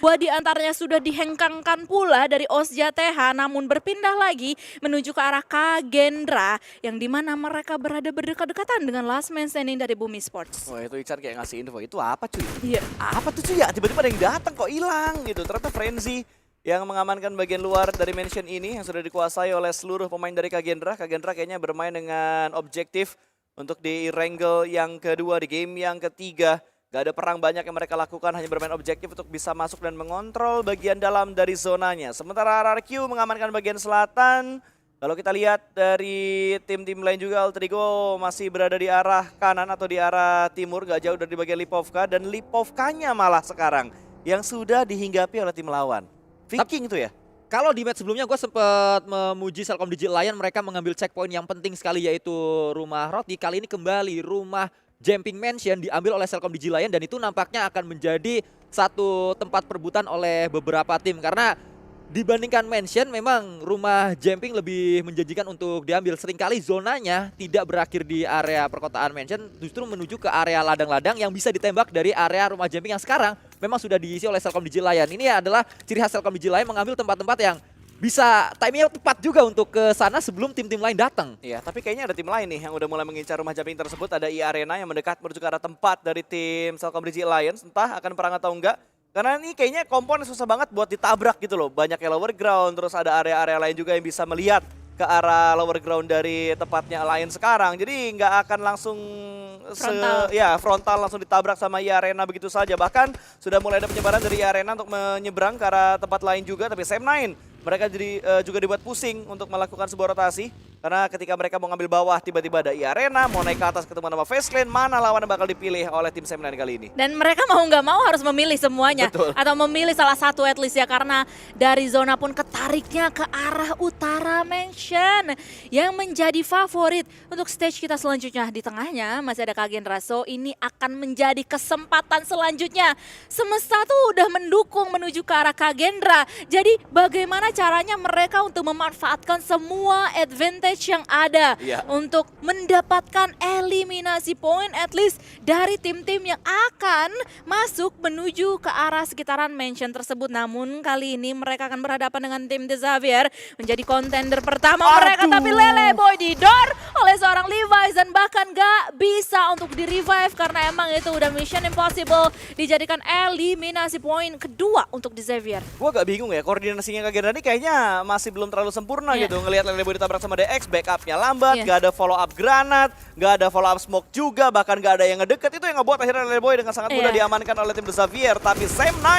Dua di antaranya sudah dihengkangkan pula dari Ozja TH, namun berpindah lagi menuju ke arah Kagendra yang dimana mereka berada berdekat-dekatan dengan last man standing dari Bumi Sports. Wah itu Ican kayak ngasih info, itu apa cuy? Iya. Apa tuh cuy ya? Tiba-tiba ada yang datang kok hilang gitu. Ternyata Frenzy yang mengamankan bagian luar dari mansion ini yang sudah dikuasai oleh seluruh pemain dari Kagendra. Kagendra kayaknya bermain dengan objektif untuk di wrangle yang kedua, di game yang ketiga. Gak ada perang banyak yang mereka lakukan, hanya bermain objektif untuk bisa masuk dan mengontrol bagian dalam dari zonanya. Sementara RRQ mengamankan bagian selatan. Kalau kita lihat dari tim-tim lain juga, Alterigo masih berada di arah kanan atau di arah timur, gak jauh dari bagian Lipovka. Dan Lipovkanya malah sekarang yang sudah dihinggapi oleh tim lawan. Viking itu ya? Kalau di match sebelumnya gue sempat memuji Selkom Digi Lion, mereka mengambil checkpoint yang penting sekali yaitu rumah Roti. Kali ini kembali rumah Jumping Mansion diambil oleh Selkom Digi Lion dan itu nampaknya akan menjadi satu tempat perebutan oleh beberapa tim karena dibandingkan Mansion memang rumah Jumping lebih menjanjikan untuk diambil. Seringkali zonanya tidak berakhir di area perkotaan Mansion, justru menuju ke area ladang-ladang yang bisa ditembak dari area rumah Jumping yang sekarang memang sudah diisi oleh Selkom Digi Lion. Ini adalah ciri khas Selkom Digi Lion mengambil tempat-tempat yang bisa timingnya tepat juga untuk ke sana sebelum tim-tim lain datang. Iya, tapi kayaknya ada tim lain nih yang udah mulai mengincar rumah Jumping tersebut. Ada Arena yang mendekat menuju ke arah tempat dari tim Selkom Digi Lions. Entah akan perang atau enggak. Karena ini kayaknya komponen susah banget buat ditabrak gitu loh. Banyak yang lower ground, terus ada area-area lain juga yang bisa melihat ke arah lower ground dari tepatnya Alliance sekarang. Jadi nggak akan langsung frontal langsung ditabrak sama Arena begitu saja. Bahkan sudah mulai ada penyebaran dari Arena untuk menyeberang ke arah tempat lain juga. Tapi Sam9 mereka jadi juga dibuat pusing untuk melakukan sebuah rotasi. Karena ketika mereka mau ngambil bawah, tiba-tiba ada Arena, mau naik ke atas ketemu nama FaZe Clan, mana lawan yang bakal dipilih oleh tim Sam9 kali ini. Dan mereka mau nggak mau harus memilih semuanya. Betul. Atau memilih salah satu at least ya. Karena dari zona pun ketariknya ke arah utara Mansion. Yang menjadi favorit untuk stage kita selanjutnya. Di tengahnya masih ada Kagendra. So ini akan menjadi kesempatan selanjutnya. Semesta tuh udah mendukung menuju ke arah Kagendra. Jadi bagaimana caranya mereka untuk memanfaatkan semua advantage yang ada untuk mendapatkan eliminasi point at least dari tim-tim yang akan masuk menuju ke arah sekitaran mansion tersebut. Namun kali ini mereka akan berhadapan dengan tim The Xavier menjadi kontender pertama mereka, tapi Lele Boy didor oleh seorang Levi's dan bahkan gak bisa untuk di-revive karena emang itu udah mission impossible dijadikan eliminasi point kedua untuk The Xavier. Gue agak bingung ya, koordinasinya Kagendra ini kayaknya masih belum terlalu sempurna gitu. Ngelihat Lele Boy ditabrak sama DX, backupnya lambat, gak ada follow up granat, gak ada follow up smoke juga, bahkan gak ada yang ngedeket. Itu yang ngebuat akhirnya Lele Boy dengan sangat mudah diamankan oleh tim The Xavier. Tapi Sam9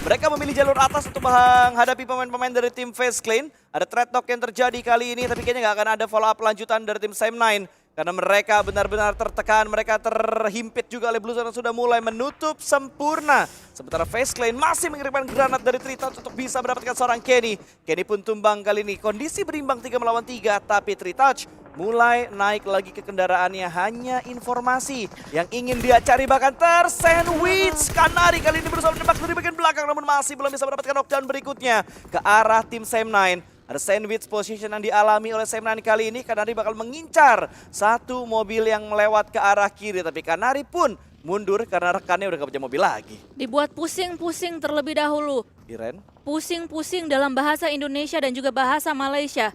mereka memilih jalur atas untuk menghadapi pemain-pemain dari tim FaZe Clan. Ada trade talk yang terjadi kali ini, tapi kayaknya gak akan ada follow up lanjutan dari tim Sam9. Karena mereka benar-benar tertekan, mereka terhimpit juga oleh Bluezone yang sudah mulai menutup sempurna. Sementara FaZe Clan masih mengirimkan granat dari Tritouch untuk bisa mendapatkan seorang Kenny. Kenny pun tumbang kali ini, kondisi berimbang 3 melawan 3, tapi Tritouch mulai naik lagi ke kendaraannya. Hanya informasi yang ingin dia cari, bahkan tersandwich. Kanari kali ini berusaha menembak dari bagian belakang, namun masih belum bisa mendapatkan knockdown berikutnya ke arah tim Sam9. Ada sandwich position yang dialami oleh Sam9 kali ini. Kanari bakal mengincar satu mobil yang melewat ke arah kiri. Tapi Kanari pun mundur karena rekannya udah gak punya mobil lagi. Dibuat pusing-pusing terlebih dahulu. Iren? Pusing-pusing dalam bahasa Indonesia dan juga bahasa Malaysia.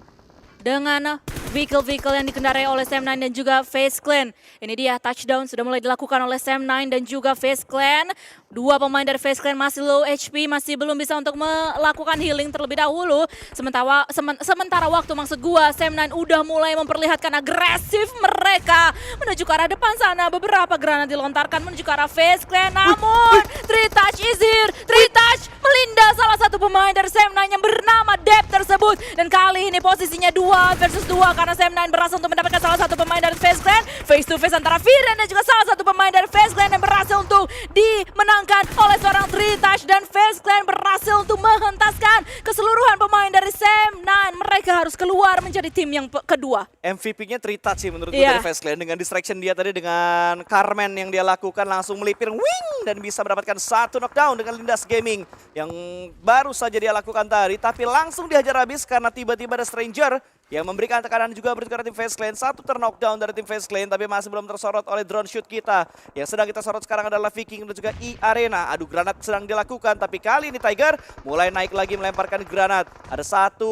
Dengan vehicle-vehicle yang dikendarai oleh Sam9 dan juga FaZe Clan. Ini dia touchdown sudah mulai dilakukan oleh Sam9 dan juga FaZe Clan. Dua pemain dari FaZe Clan masih low HP, masih belum bisa untuk melakukan healing terlebih dahulu. Sementara waktu maksud gua, Sam9 udah mulai memperlihatkan agresif mereka menuju ke arah depan sana. Beberapa granat dilontarkan menuju ke arah FaZe Clan. Namun Tritouch is here. Tritouch melindas salah satu pemain dari Sam9 yang bernama Dep tersebut. Dan kali ini posisinya 2 versus 2 karena Sam9 berhasil untuk mendapatkan salah satu pemain dari FaZe Clan. Face to face antara Viren dan juga salah satu pemain dari FaZe Clan yang berhasil untuk dimenangkan oleh seorang Tritouch. Dan FaZe Clan berhasil untuk menghentaskan keseluruhan pemain dari Sam9. Mereka harus keluar menjadi tim yang kedua. MVP-nya Tritouch sih menurut gue dari FaZe Clan. Dengan distraction dia tadi dengan Carmen yang dia lakukan, langsung melipir wing dan bisa mendapatkan satu knockdown dengan Lindas Gaming yang baru baru saja dia lakukan tadi, tapi langsung dihajar habis karena tiba-tiba ada Stranger yang memberikan tekanan juga bertukar tim Face Clan. Satu knockdown dari tim Face Clan, tapi masih belum tersorot oleh drone shoot kita. Yang sedang kita sorot sekarang adalah Viking dan juga E-Arena. Adu granat sedang dilakukan, tapi kali ini Tiger mulai naik lagi melemparkan granat. Ada satu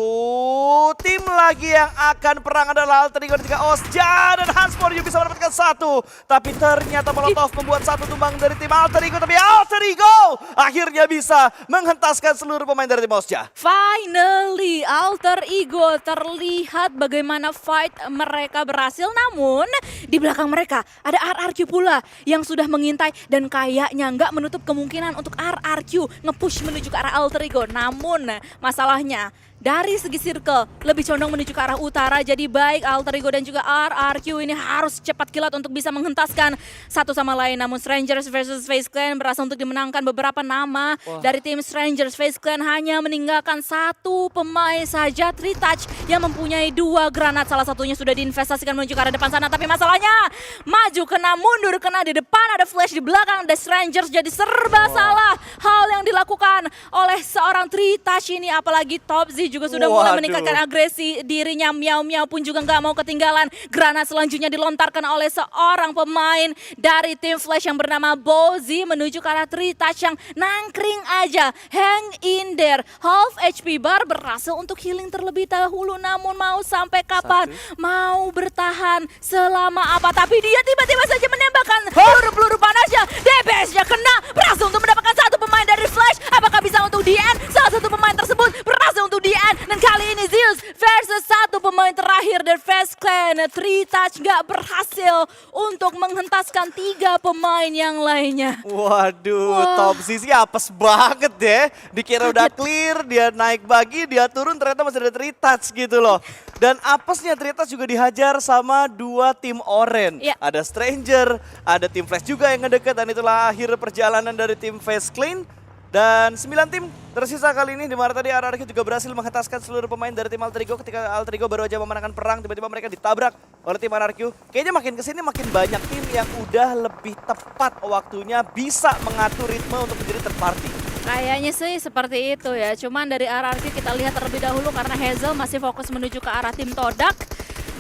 tim lagi yang akan perang, adalah Alter Ego dan juga Osja. Dan Hans For You bisa mendapatkan satu, tapi ternyata Molotov membuat satu tumbang dari tim Alter Ego. Tapi Alter Ego akhirnya bisa menghentaskan seluruh pemain dari tim Osja. Finally, Alter Ego terlihat bagaimana fight mereka berhasil, namun di belakang mereka ada RRQ pula yang sudah mengintai dan kayaknya nggak menutup kemungkinan untuk RRQ nge-push menuju ke arah Alter Ego. Namun masalahnya dari segi circle lebih condong menuju ke arah utara, jadi baik Alter Ego dan juga RRQ ini harus cepat kilat untuk bisa menghentaskan satu sama lain. Namun Strangers versus Face Clan berhasil untuk dimenangkan. Beberapa nama dari tim Strangers Face Clan hanya meninggalkan satu pemain saja, Tritouch, yang mempunyai 2 granat. Salah satunya sudah diinvestasikan menuju ke arah depan sana, tapi masalahnya maju kena mundur, kena di depan ada flash, di belakang ada Strangers, jadi serba salah hal yang dilakukan oleh seorang Tritouch ini. Apalagi Topsy juga sudah mulai meningkatkan agresi dirinya. Miao Miao pun juga nggak mau ketinggalan. Granat selanjutnya dilontarkan oleh seorang pemain dari tim Flash yang bernama Bozy menuju ke arah Tritouch yang nangkring aja, hang in there. Half HP bar berhasil untuk healing terlebih dahulu, namun mau sampai kapan? Mau bertahan selama apa? Tapi dia tiba-tiba saja menembakkan peluru-peluru panasnya. DPS-nya kena, berhasil untuk mendapatkan satu pemain dari Flash. Apakah bisa untuk DN? Salah satu pemain tersebut berhasil untuk DN. Dan kali ini Zeus versus satu pemain terakhir dari Face Clan. Tritouch nggak berhasil untuk menghentaskan 3 pemain yang lainnya. Waduh, Topsy sih apes banget ya. Dikira udah clear, dia naik bagi, dia turun, ternyata masih ada Tritouch gitu loh. Dan apesnya Tritouch juga dihajar sama 2 tim Orange. Ya. Ada Stranger, ada tim Flash juga yang ngedeket, dan itulah akhir perjalanan dari tim Face Clan. Dan 9 tim tersisa kali ini, di mana tadi RRQ juga berhasil menghentaskan seluruh pemain dari tim Alter Ego. Ketika Alter Ego baru aja memenangkan perang, tiba-tiba mereka ditabrak oleh tim RRQ. Kayaknya makin kesini makin banyak tim yang udah lebih tepat waktunya bisa mengatur ritme untuk menjadi third party. Kayaknya sih seperti itu ya. Cuman dari RRQ kita lihat terlebih dahulu karena Hazel masih fokus menuju ke arah tim Todak.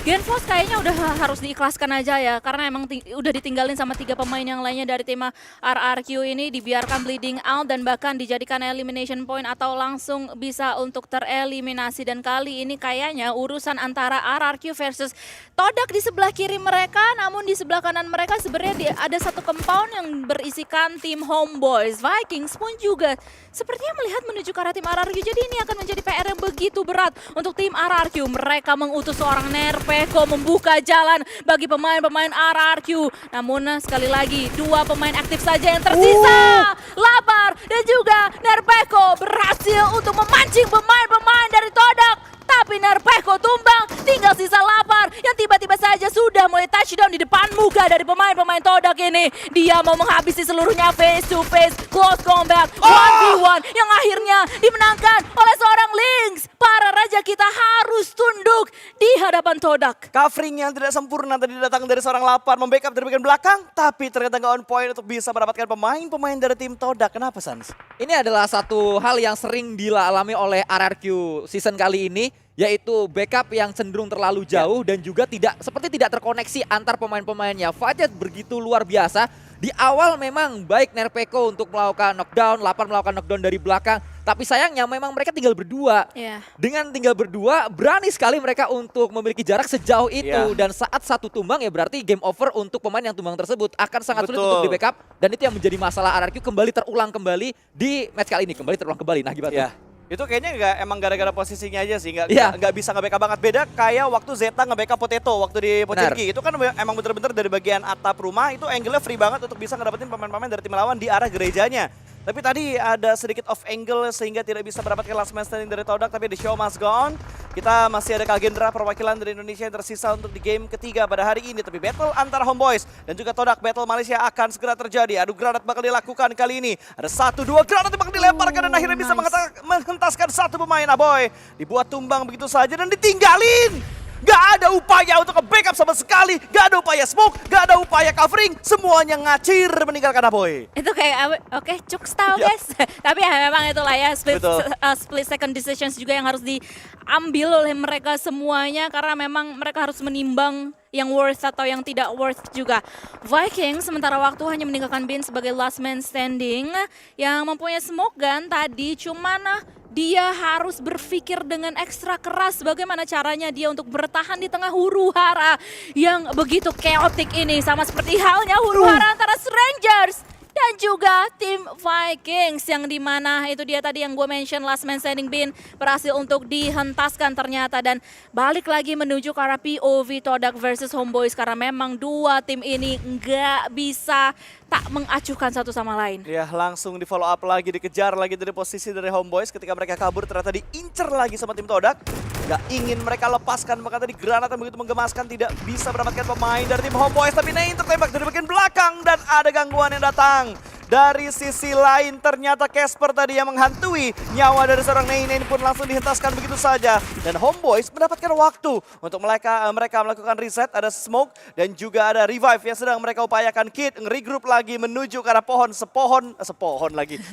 Genfos kayaknya udah harus diikhlaskan aja ya, karena emang udah ditinggalin sama 3 pemain yang lainnya dari tim RRQ ini, dibiarkan bleeding out dan bahkan dijadikan elimination point atau langsung bisa untuk tereliminasi. Dan kali ini kayaknya urusan antara RRQ versus Todak di sebelah kiri mereka, namun di sebelah kanan mereka sebenarnya ada satu compound yang berisikan tim Homeboys. Vikings pun juga sepertinya melihat menuju ke arah tim RRQ, jadi ini akan menjadi PR yang begitu berat untuk tim RRQ. Mereka mengutus seorang Nerpeko membuka jalan bagi pemain-pemain RRQ. Namun sekali lagi 2 pemain aktif saja yang tersisa. Lapar dan juga Nerpeko berhasil untuk memancing pemain-pemain dari Todak. Tapi Nerpeko tumbang, tinggal sisa Lapar yang tiba-tiba saja sudah mulai touchdown di depan muka dari pemain-pemain Todak ini. Dia mau menghabisi seluruhnya face to face, close combat, 1v1 yang akhirnya dimenangkan oleh seorang Lynx. Para raja kita harus tunduk di hadapan Todak. Covering yang tidak sempurna tadi datang dari seorang Lapar, membackup dari bagian belakang, tapi ternyata nggak on point untuk bisa mendapatkan pemain-pemain dari tim Todak. Kenapa, Sans? Ini adalah satu hal yang sering dialami oleh RRQ season kali ini, yaitu backup yang cenderung terlalu jauh dan juga seperti tidak terkoneksi antar pemain-pemainnya. Fightnya begitu luar biasa. Di awal memang baik Nerpeko untuk melakukan knockdown, Lapar melakukan knockdown dari belakang. Tapi sayangnya memang mereka tinggal berdua. Dengan tinggal berdua, berani sekali mereka untuk memiliki jarak sejauh itu. Dan saat satu tumbang ya berarti game over untuk pemain yang tumbang tersebut. Akan sangat sulit untuk di backup. Dan itu yang menjadi masalah RRQ kembali terulang kembali di match kali ini. Nah gimana? Itu kayaknya emang gara-gara posisinya aja sih, nggak bisa nge-backup banget. Beda kayak waktu Zeta nge-backup Potato waktu di Pochinki. Itu kan emang bener-bener dari bagian atap rumah, itu angle-nya free banget untuk bisa ngedapetin pemain-pemain dari tim lawan di arah gerejanya. Tapi tadi ada sedikit off angle sehingga tidak bisa mendapatkan last man standing dari Todak, tapi the show must go on. Kita masih ada Kagendra perwakilan dari Indonesia yang tersisa untuk di game ketiga pada hari ini. Tapi battle antara Homeboys dan juga Todak, battle Malaysia akan segera terjadi. Adu granat bakal dilakukan kali ini. Ada 1-2 granat yang bakal dilemparkan dan akhirnya bisa menghentaskan satu pemain. Aboy dibuat tumbang begitu saja dan ditinggalin Gak ada upaya untuk nge-backup sama sekali. Gak ada upaya smoke, gak ada upaya covering. Semuanya ngacir meninggalkan Aboy. Itu kayak oke cuk style Ya. guys. Tapi ya memang itulah ya Betul. split second decisions juga yang harus diambil oleh mereka semuanya karena memang mereka harus menimbang yang worth atau yang tidak worth juga. Vikings sementara waktu hanya meninggalkan Bin sebagai last man standing yang mempunyai smoke gun tadi, cuman dia harus berpikir dengan ekstra keras bagaimana caranya dia untuk bertahan di tengah huru-hara yang begitu chaotic ini, sama seperti halnya huru-hara antara Strangers dan juga tim Vikings yang dimana itu dia tadi yang gue mention last man standing Bin berhasil untuk dihentaskan ternyata, dan balik lagi menuju ke arah POV Todak versus Homeboys karena memang dua tim ini nggak bisa tak mengacuhkan satu sama lain. Ya, langsung di follow up lagi, dikejar lagi dari posisi dari Homeboys. Ketika mereka kabur ternyata diincer lagi sama tim Todak. Gak ingin mereka lepaskan, maka tadi granat yang begitu menggemaskan tidak bisa mendapatkan pemain dari tim Homeboys. Tapi Nein tertembak dari bagian belakang dan ada gangguan yang datang. Dari sisi lain ternyata Casper tadi yang menghantui nyawa dari seorang Nein pun langsung dihentaskan begitu saja. Dan Homeboys mendapatkan waktu untuk mereka melakukan reset, ada smoke dan juga ada revive yang sedang mereka upayakan. Kid regroup lagi menuju ke arah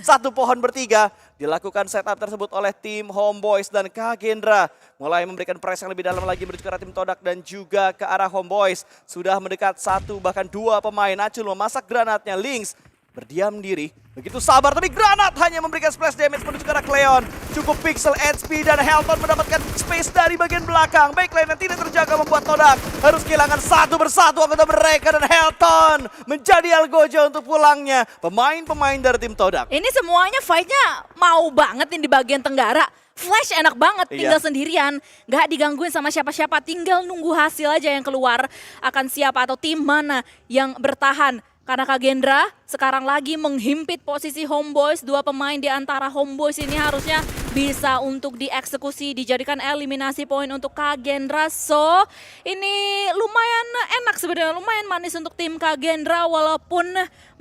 satu pohon bertiga. Dilakukan setup tersebut oleh tim Homeboys dan Kagendra. Mulai memberikan press yang lebih dalam lagi menuju ke arah tim Todak dan juga ke arah Homeboys. Sudah mendekat satu bahkan dua pemain. Acul memasak granatnya, Lynx berdiam diri, begitu sabar tapi granat hanya memberikan splash damage menuju ke arah Cleon. Cukup pixel HP dan Helton mendapatkan space dari bagian belakang. Backline yang tidak terjaga membuat Todak harus kehilangan satu persatu anggota mereka dan Helton menjadi algojo untuk pulangnya pemain-pemain dari tim Todak. Ini semuanya fight-nya mau banget nih di bagian tenggara. Flash enak banget, tinggal sendirian, gak digangguin sama siapa-siapa, tinggal nunggu hasil aja yang keluar akan siapa atau tim mana yang bertahan. Karena Kagendra sekarang lagi menghimpit posisi Homeboys, dua pemain di antara Homeboys ini harusnya bisa untuk dieksekusi, dijadikan eliminasi poin untuk Kagendra. So, ini lumayan enak sebenarnya, lumayan manis untuk tim Kagendra walaupun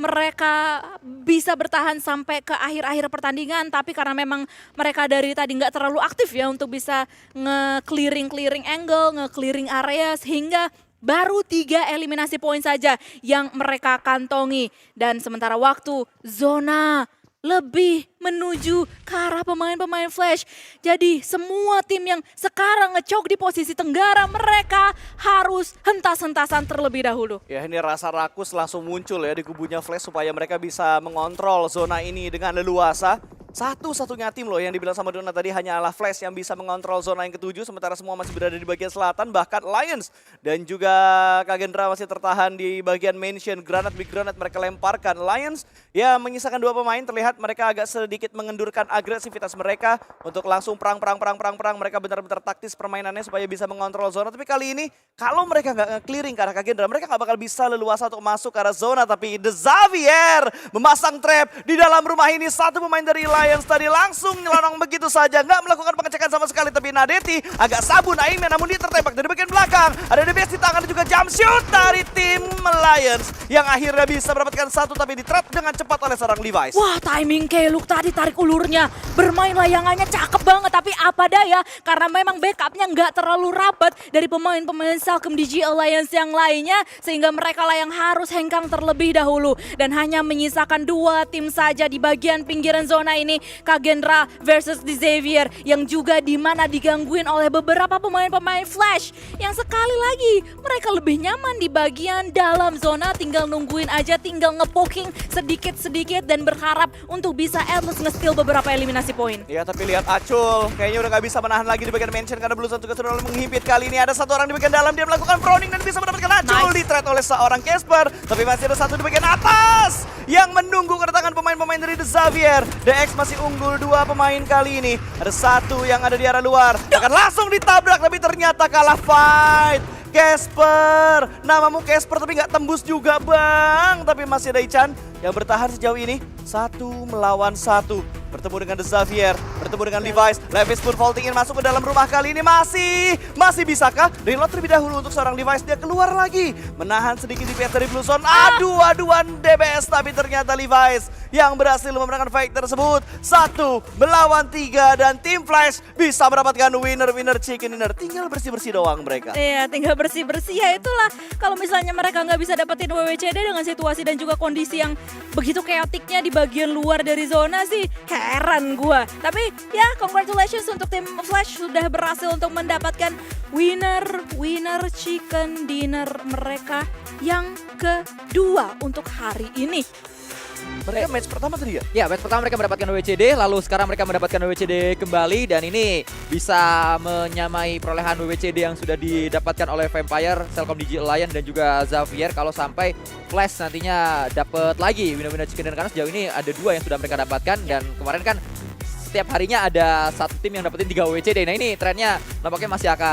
mereka bisa bertahan sampai ke akhir-akhir pertandingan, tapi karena memang mereka dari tadi nggak terlalu aktif ya untuk bisa nge-clearing angle, nge-clearing area sehingga baru 3 eliminasi poin saja yang mereka kantongi. Dan sementara waktu zona lebih menuju ke arah pemain-pemain Flash. Jadi semua tim yang sekarang ngecok di posisi tenggara mereka harus hentas-hentasan terlebih dahulu. Ya, ini rasa rakus langsung muncul ya di kubunya Flash supaya mereka bisa mengontrol zona ini dengan leluasa. Satu-satunya tim loh yang dibilang sama Dona tadi hanyalah Flash yang bisa mengontrol zona yang ketujuh, sementara semua masih berada di bagian selatan, bahkan Lions dan juga Kagendra masih tertahan di bagian mansion. Big granat mereka lemparkan. Lions ya menyisakan 2 pemain, terlihat mereka agak sedikit mengendurkan agresivitas mereka untuk langsung perang. Mereka benar-benar taktis permainannya supaya bisa mengontrol zona. Tapi kali ini kalau mereka nggak nge-clearing ke arah Kagendra, mereka nggak bakal bisa leluasa untuk masuk ke arah zona. Tapi The Xavier memasang trap di dalam rumah ini. Satu pemain dari Lions tadi langsung nyelonong begitu saja, nggak melakukan pengecekan sama sekali. Tapi Nadeti agak sabun aimnya, namun dia tertembak dari bagian belakang. Ada DBS di tangan dan juga jump shoot dari tim Lions yang akhirnya bisa mendapatkan satu, tapi di-trap dengan cepat oleh seorang Levi's. Wah, timing Keluk tadi tarik ulurnya, bermain layangannya cakep banget. Tapi apa daya, karena memang backupnya nggak terlalu rapat dari pemain-pemain Salcom DG Alliance yang lainnya, sehingga mereka lah yang harus hengkang terlebih dahulu. Dan hanya menyisakan 2 tim saja di bagian pinggiran zona ini. Kagendra versus The Xavier yang juga dimana digangguin oleh beberapa pemain-pemain Flash yang sekali lagi mereka lebih nyaman di bagian dalam zona, tinggal nungguin aja, tinggal ngepoking sedikit-sedikit dan berharap untuk bisa at least nge-steal beberapa eliminasi poin. Ya, tapi lihat Acul kayaknya udah gak bisa menahan lagi di bagian mansion karena Bluezone juga sudah menghimpit. Kali ini ada 1 orang di bagian dalam, dia melakukan proning dan bisa mendapatkan Acul. Nice. Di-trade oleh seorang Casper, tapi masih ada 1 di bagian atas yang menunggu kedatangan pemain-pemain dari The Xavier. DX masih unggul 2 pemain kali ini. Ada 1 yang ada di arah luar, akan langsung ditabrak tapi ternyata kalah fight. Casper, namamu Casper tapi nggak tembus juga bang. Tapi masih ada Ichan yang bertahan sejauh ini. 1 melawan 1. Bertemu dengan The Xavier, bertemu dengan Levi's. Levi's pun vaulting in masuk ke dalam rumah kali ini. Masih bisakah? Reload terlebih dahulu untuk seorang Levi's. Dia keluar lagi. Menahan sedikit DPS dari Blue Zone. Aduan DBS. Tapi ternyata Levi's yang berhasil memenangkan fight tersebut. 1 melawan 3. Dan Team Flash bisa mendapatkan winner chicken dinner. Tinggal bersih-bersih doang mereka. Iya, tinggal bersih-bersih ya itulah. Kalau misalnya mereka nggak bisa dapetin WWCD dengan situasi dan juga kondisi yang begitu chaoticnya di bagian luar dari zona sih, heran gua. Tapi ya congratulations untuk tim Flash sudah berhasil untuk mendapatkan winner chicken dinner mereka yang kedua untuk hari ini. Mereka match pertama tadi ya? Ya, match pertama mereka mendapatkan WWCD, lalu sekarang mereka mendapatkan WWCD kembali dan ini bisa menyamai perolehan WWCD yang sudah didapatkan oleh Vampire, Cellcom Digi Alliance dan juga Xavier kalau sampai Flash nantinya dapat lagi winner chicken dinner, karena sejauh ini ada 2 yang sudah mereka dapatkan dan kemarin kan setiap harinya ada satu tim yang dapetin 3 WWCD. Nah ini trennya nampaknya masih akan